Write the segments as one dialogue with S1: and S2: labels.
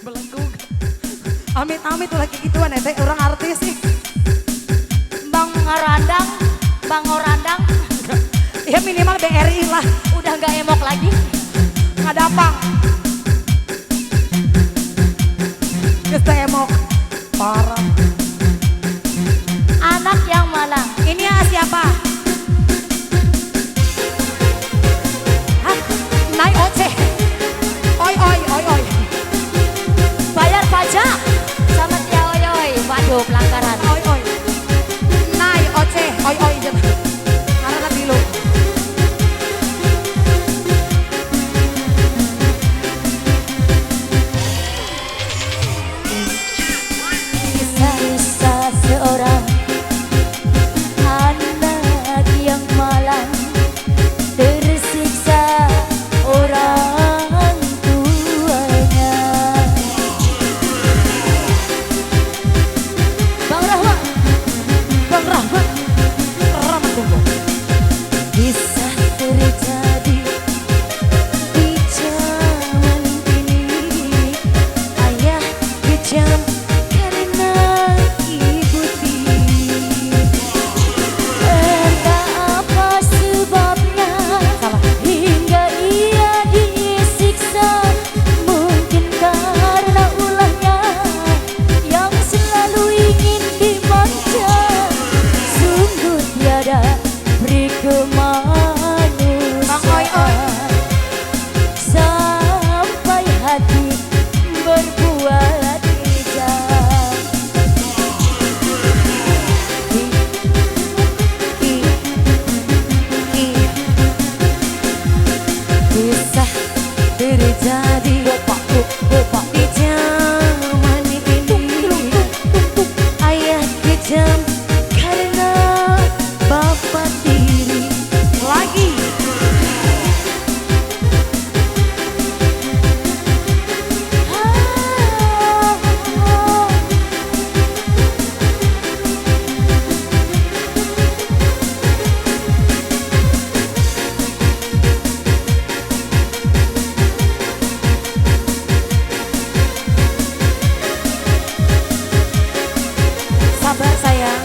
S1: Belenggu. Amit-amit lagi gituan ya, orang artis sih.
S2: Bang Ngarandang, Bang Orandang.
S1: Ya minimal BRI lah.
S2: Udah gak emok lagi.
S1: Nggak dapat. Kita emok. Parah.
S2: Anak yang malang.
S1: Ini ya siapa? Hah? Naik Oceh. Oi oi oi oi.
S2: Bayar pajak sama Tia Oyoy. Waduh pelanggaran.
S1: Oi oi. Naik Oceh. Oi oi. Karena bilu.
S2: Kisah seorang anak yang malang tersiksa orang tuanya. Bang Rahmat,
S1: Bang Rahmat. Rahmat tunggu.
S2: kisah terjadi di zaman ini. Ayah kejam karena ibu tiri. Entah apa sebabnya hingga ia disiksa. Mungkin karena ulahnya yang selalu ingin dimanja. Sungguh tiada beri
S1: Bang oi oi.
S2: kemanusiaan sampai hati berbuat kejam. Kisah terjadi di zaman ini. Ayah kejam karena bapak tiri.
S1: Lagi. Sabar sayang.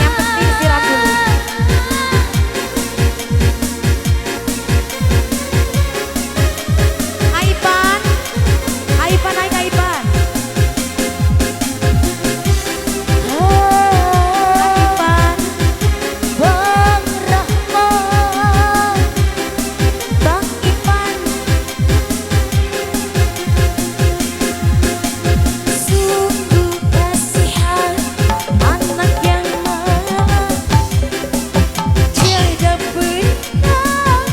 S1: Yang penting istirahat dulu. Aipan. Aipan naik Aipan. Aipan.
S2: Bang Rahmat,
S1: Bang Ipan.
S2: sungguh kasihan anak yang malang. Tiada pernah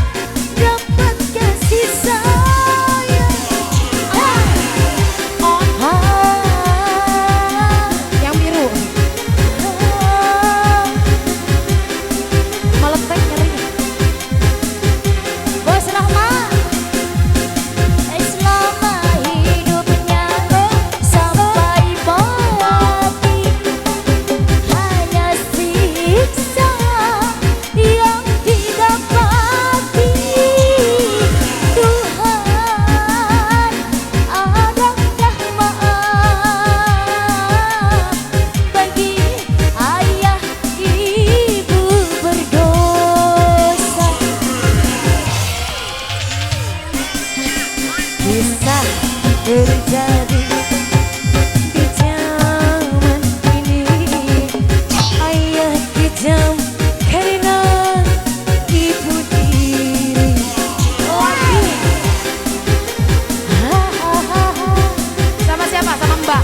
S2: dapat kasih sayang.
S1: Yang biru. Meletek nyeri.
S2: Bos Rahmat, selama hidupnya sampai mati hanya siksa yang didapati. Tuhan adakah maaf bagi ayah ibu berdosa. Kisah terjadi di zaman ini. Ayah kejam karena ibu tiri.
S1: Sama siapa? Sama Mbak.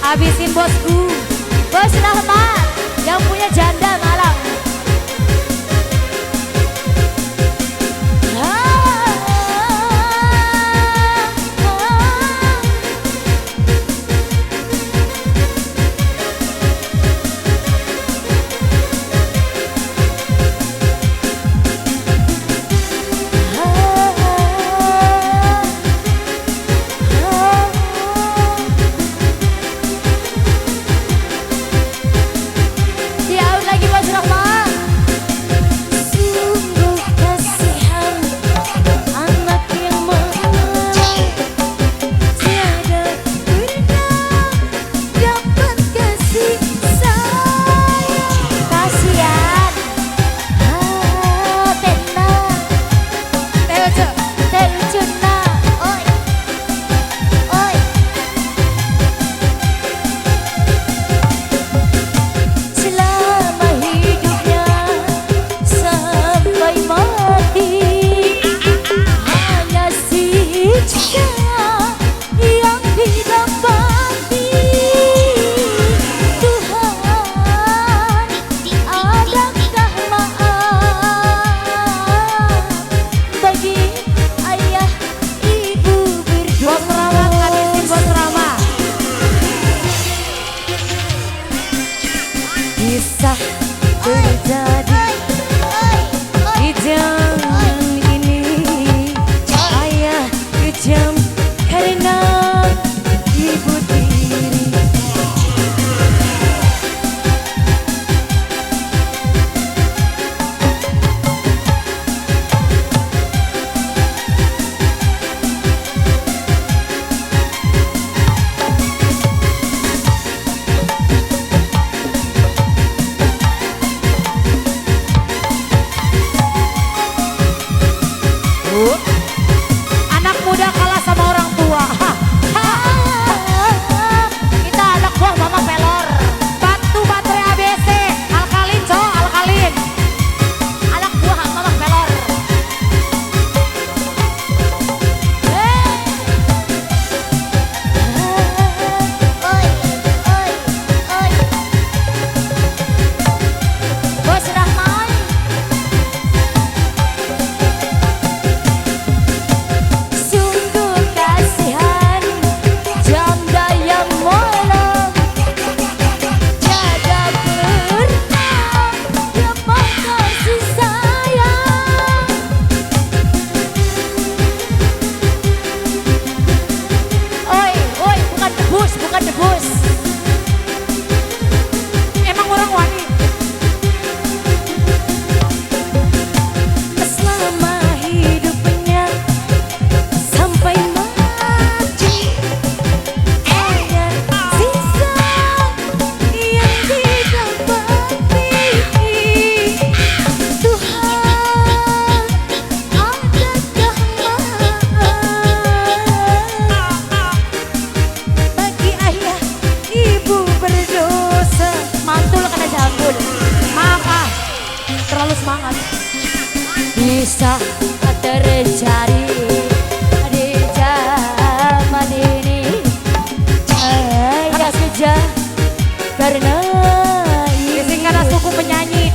S2: Habisin bosku, Bos Rahmat yang punya janda malam. Bisa terjadi di zaman ini. Ayah kejam karena ibu tiri.
S1: Anak muda kalah sama orang tua.
S2: Kita anak buah mama pelor.
S1: Batu baterai ABC, alkalin cowok, alkalin.
S2: Anak buah mama pelor. Bos Rahmat, sungguh kasihan janda yang molong, jaga pernah dapat kasih sayang. Oi, oi, bukan debus, bukan debus.
S1: Emang orang wani.
S2: Selama hidupnya sampai mati, ada sisa yang didapati. Tuhan, adakah maaf bagi ayah ibu berdosa? Mantul kena jambul.
S1: Maaf ah, terlalu semangat.
S2: Bisa terjadi di zaman ini. Ayah saja karena
S1: Disingkat suku penyanyi.